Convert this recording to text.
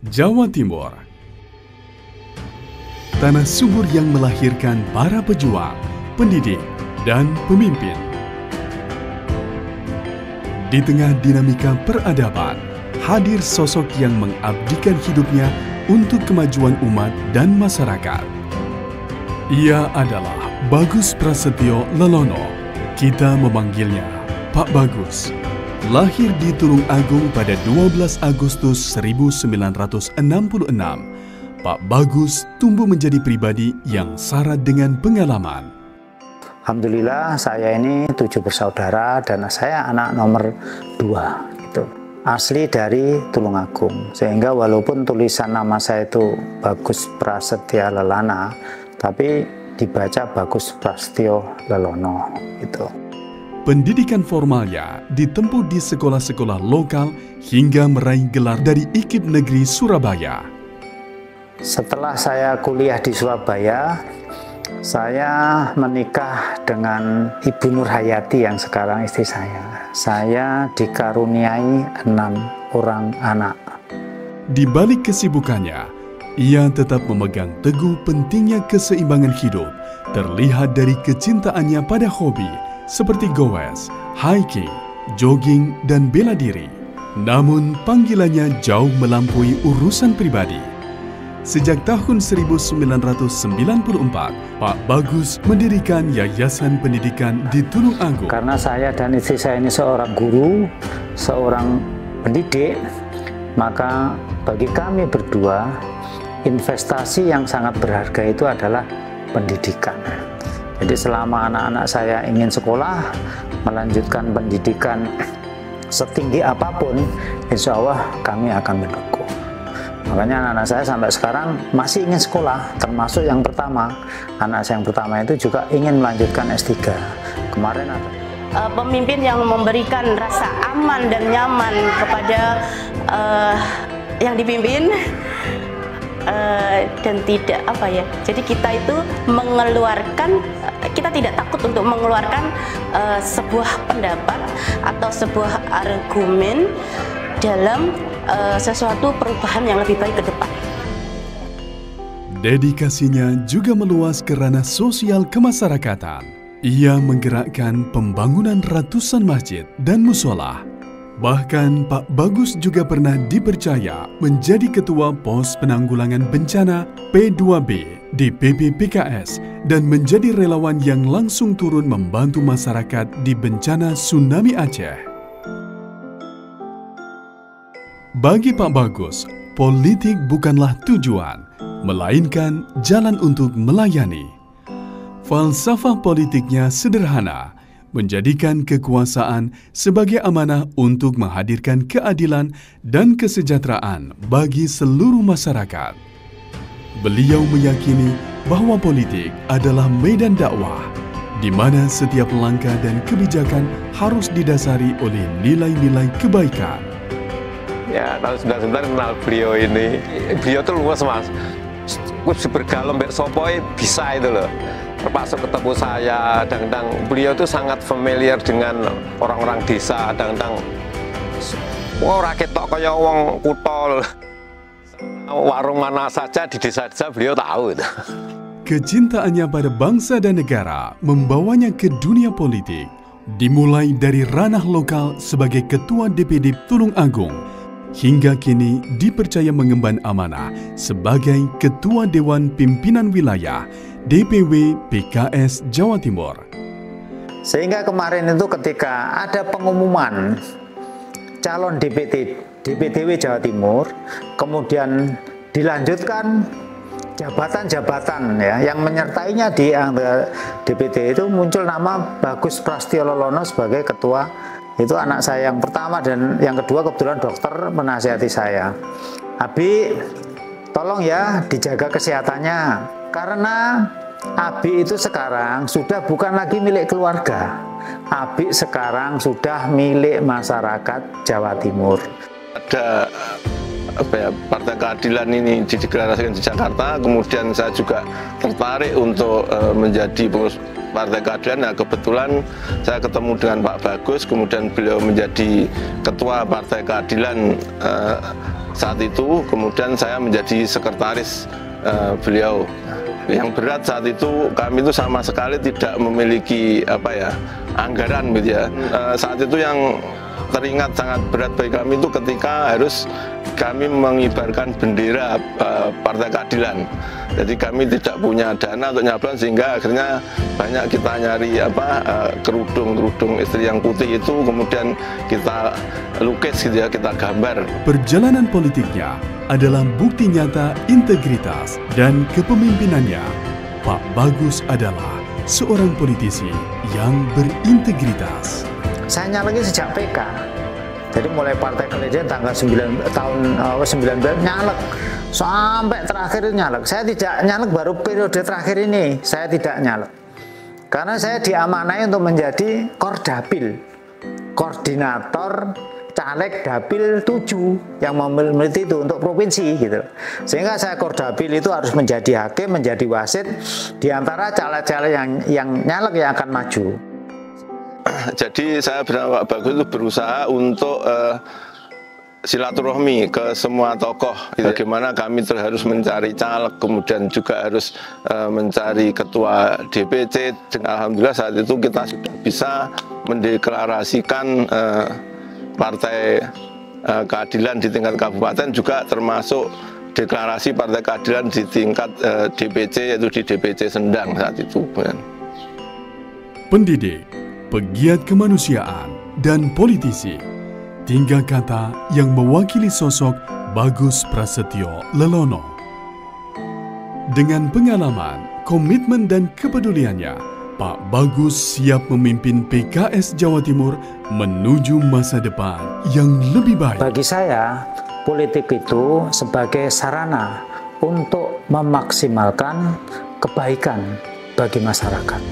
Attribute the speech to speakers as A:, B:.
A: Jawa Timur. Tanah subur yang melahirkan para pejuang, pendidik, dan pemimpin. Di tengah dinamika peradaban, hadir sosok yang mengabdikan hidupnya untuk kemajuan umat dan masyarakat. Ia adalah Bagus Prasetyo Lelono. Kita memanggilnya Pak Bagus. Lahir di Tulung Agung pada 12 Agustus 1966, Pak Bagus tumbuh menjadi pribadi yang syarat dengan pengalaman.
B: Alhamdulillah saya ini 7 bersaudara dan saya anak nomor 2 gitu. Asli dari Tulung Agung, sehingga walaupun tulisan nama saya itu Bagus Prasetyo Lelono, tapi dibaca Bagus Prasetyo Lelono gitu.
A: Pendidikan formalnya ditempuh di sekolah-sekolah lokal hingga meraih gelar dari IKIP Negeri Surabaya.
B: Setelah saya kuliah di Surabaya, saya menikah dengan Ibu Nur Hayati yang sekarang istri saya. Saya dikaruniai 6 orang anak.
A: Di balik kesibukannya, ia tetap memegang teguh pentingnya keseimbangan hidup, terlihat dari kecintaannya pada hobi seperti goes, hiking, jogging, dan bela diri. Namun panggilannya jauh melampaui urusan pribadi. Sejak tahun 1994, Pak Bagus mendirikan Yayasan Pendidikan di Tulung Agung.
B: Karena saya dan istri saya ini seorang guru, seorang pendidik, maka bagi kami berdua, investasi yang sangat berharga itu adalah pendidikan. Jadi selama anak-anak saya ingin sekolah, melanjutkan pendidikan setinggi apapun, insya Allah kami akan mendukung. Makanya anak-anak saya sampai sekarang masih ingin sekolah, termasuk yang pertama. Anak saya yang pertama itu juga ingin melanjutkan S3. Kemarin ada
C: pemimpin yang memberikan rasa aman dan nyaman kepada yang dipimpin. Dan tidak jadi kita itu mengeluarkan, kita tidak takut untuk mengeluarkan sebuah pendapat atau sebuah argumen dalam sesuatu perubahan yang lebih baik ke depan. Dedikasinya
A: juga meluas ke ranah sosial kemasyarakatan. Ia menggerakkan pembangunan ratusan masjid dan mushola. Bahkan Pak Bagus juga pernah dipercaya menjadi Ketua Pos Penanggulangan Bencana P2B di PPPKS dan menjadi relawan yang langsung turun membantu masyarakat di bencana tsunami Aceh. Bagi Pak Bagus, politik bukanlah tujuan, melainkan jalan untuk melayani. Falsafah politiknya sederhana, menjadikan kekuasaan sebagai amanah untuk menghadirkan keadilan dan kesejahteraan bagi seluruh masyarakat. Beliau meyakini bahwa politik adalah medan dakwah, di mana setiap langkah dan kebijakan harus didasari oleh nilai-nilai kebaikan.
D: Ya, tahun 99 kenal beliau ini. Beliau tuh luas, Mas. Bergalem mbek sopoi bisa itu loh. Termasuk ketemu saya, kadang-kadang beliau itu sangat familiar dengan orang-orang desa, kadang-kadang rakyat tok kaya wong kutol. Warung mana saja di desa-desa beliau tahu itu.
A: Kecintaannya pada bangsa dan negara membawanya ke dunia politik, dimulai dari ranah lokal sebagai Ketua DPD Tulung Agung, hingga kini dipercaya mengemban amanah sebagai Ketua Dewan Pimpinan Wilayah DPW PKS Jawa Timur.
B: Sehingga kemarin itu ketika ada pengumuman calon DPDW Jawa Timur, kemudian dilanjutkan jabatan-jabatan ya yang menyertainya di DPD itu muncul nama Bagus Prasetyo Lelono sebagai ketua. Itu anak saya yang pertama dan yang kedua kebetulan dokter menasihati saya. Abi, tolong ya dijaga kesehatannya. Karena Abi itu sekarang sudah bukan lagi milik keluarga. Abi sekarang sudah milik masyarakat Jawa Timur.
D: Ada Partai Keadilan ini dideklarasikan di Jakarta, kemudian saya juga tertarik untuk menjadi pengurus Partai Keadilan. Nah, kebetulan saya ketemu dengan Pak Bagus, kemudian beliau menjadi Ketua Partai Keadilan saat itu, kemudian saya menjadi sekretaris beliau. Yang berat saat itu, kami itu sama sekali tidak memiliki anggaran gitu ya. Saat itu yang teringat sangat berat bagi kami itu ketika harus kami mengibarkan bendera Partai Keadilan. Jadi kami tidak punya dana untuk nyablonan, sehingga akhirnya banyak kita nyari kerudung istri yang putih itu, kemudian kita lukis gitu ya, kita gambar.
A: Perjalanan politiknya adalah bukti nyata integritas dan kepemimpinannya. Pak Bagus adalah seorang politisi yang berintegritas.
B: Saya nyaleknya sejak PK. Jadi mulai Partai Keadilan tanggal 19 nyalek sampai terakhir nyalek. Saya tidak nyalek, baru periode terakhir ini saya tidak nyalek. Karena saya diamanai untuk menjadi Kordapil, koordinator caleg Dapil 7 yang memiliki itu untuk provinsi gitu. Sehingga saya Kordapil itu harus menjadi hakim, menjadi wasit di antara caleg-caleg yang nyalek yang akan maju.
D: Jadi saya bersama Pak Bagus itu berusaha untuk silaturahmi ke semua tokoh. Bagaimana kami harus mencari caleg, kemudian juga harus mencari ketua DPC. Dan alhamdulillah saat itu kita sudah bisa mendeklarasikan Partai Keadilan di tingkat kabupaten, juga termasuk deklarasi Partai Keadilan di tingkat DPC, yaitu di DPC Sendang saat itu.
A: Pendidik, pegiat kemanusiaan, dan politisi. 3 kata yang mewakili sosok Bagus Prasetyo Lelono. Dengan pengalaman, komitmen, dan kepeduliannya, Pak Bagus siap memimpin PKS Jawa Timur menuju masa depan yang lebih baik.
B: Bagi saya, politik itu sebagai sarana untuk memaksimalkan kebaikan bagi masyarakat.